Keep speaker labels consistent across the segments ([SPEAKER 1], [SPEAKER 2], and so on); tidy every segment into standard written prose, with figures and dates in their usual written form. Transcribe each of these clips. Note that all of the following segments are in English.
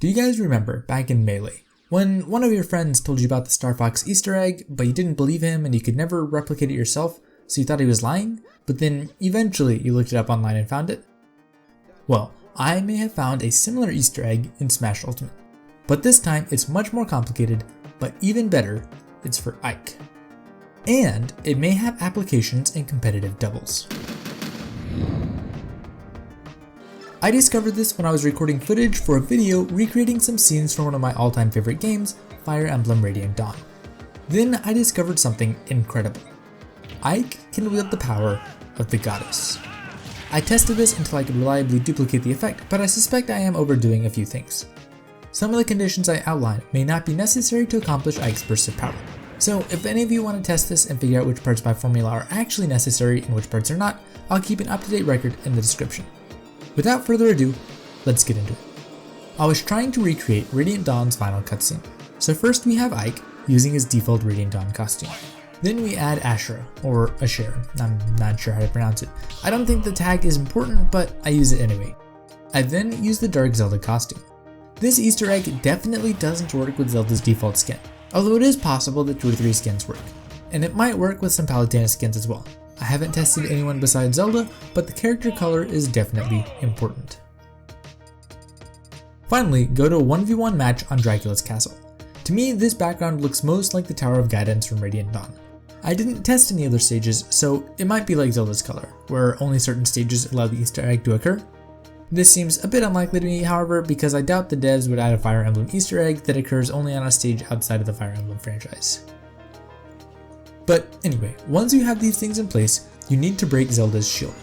[SPEAKER 1] Do you guys remember back in Melee, when one of your friends told you about the Star Fox Easter egg, but you didn't believe him and you could never replicate it yourself, so you thought he was lying, but then eventually you looked it up online and found it? Well, I may have found a similar Easter egg in Smash Ultimate, but this time it's much more complicated, but even better, it's for Ike. And it may have applications in competitive doubles. I discovered this when I was recording footage for a video recreating some scenes from one of my all-time favorite games, Fire Emblem Radiant Dawn. Then I discovered something incredible. Ike can wield the power of the goddess. I tested this until I could reliably duplicate the effect, but I suspect I am overdoing a few things. Some of the conditions I outlined may not be necessary to accomplish Ike's burst of power. So if any of you want to test this and figure out which parts of my formula are actually necessary and which parts are not, I'll keep an up-to-date record in the description. Without further ado, let's get into it. I was trying to recreate Radiant Dawn's final cutscene. So first we have Ike using his default Radiant Dawn costume. Then we add Ashera, or Ashera, I'm not sure how to pronounce it. I don't think the tag is important, but I use it anyway. I then use the Dark Zelda costume. This Easter egg definitely doesn't work with Zelda's default skin, although it is possible that 2 or 3 skins work. And it might work with some Palutena skins as well. I haven't tested anyone besides Zelda, but the character color is definitely important. Finally, go to a 1v1 match on Dracula's castle. To me, this background looks most like the Tower of Guidance from Radiant Dawn. I didn't test any other stages, so it might be like Zelda's color, where only certain stages allow the Easter egg to occur. This seems a bit unlikely to me, however, because I doubt the devs would add a Fire Emblem Easter egg that occurs only on a stage outside of the Fire Emblem franchise. But anyway, once you have these things in place, you need to break Zelda's shield.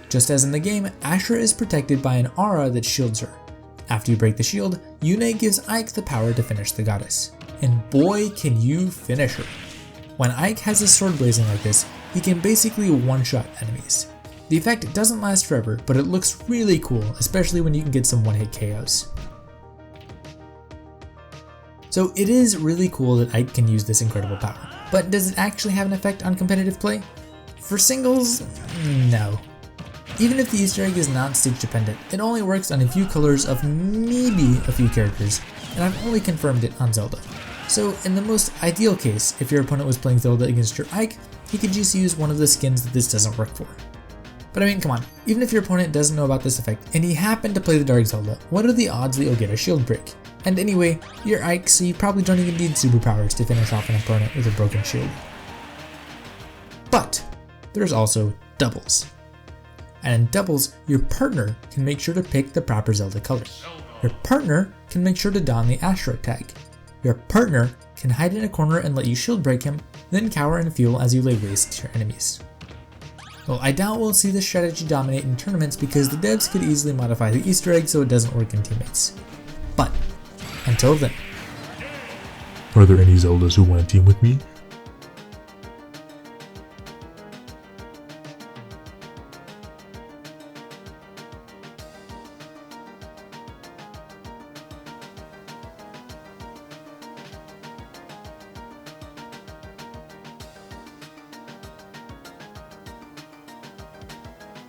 [SPEAKER 1] Just as in the game, Ashera is protected by an aura that shields her. After you break the shield, Yune gives Ike the power to finish the goddess. And boy, can you finish her. When Ike has his sword blazing like this, he can basically one-shot enemies. The effect doesn't last forever, but it looks really cool, especially when you can get some one-hit KOs. So it is really cool that Ike can use this incredible power. But does it actually have an effect on competitive play? For singles, no. Even if the Easter egg is not stage dependent, it only works on a few colors of maybe a few characters, and I've only confirmed it on Zelda. So in the most ideal case, if your opponent was playing Zelda against your Ike, he could just use one of the skins that this doesn't work for. But I mean, come on, even if your opponent doesn't know about this effect, and he happened to play the Dark Zelda, what are the odds that you'll get a shield break? And anyway, you're Ike, so you probably don't even need superpowers to finish off an opponent with a broken shield. But there's also doubles. And in doubles, your partner can make sure to pick the proper Zelda color. Your partner can make sure to don the Ashera tag. Your partner can hide in a corner and let you shield break him, then cower and fuel as you lay waste to your enemies. Well, I doubt we'll see this strategy dominate in tournaments because the devs could easily modify the Easter egg so it doesn't work in teammates. But until then.
[SPEAKER 2] Are there any Zeldas who want to team with me?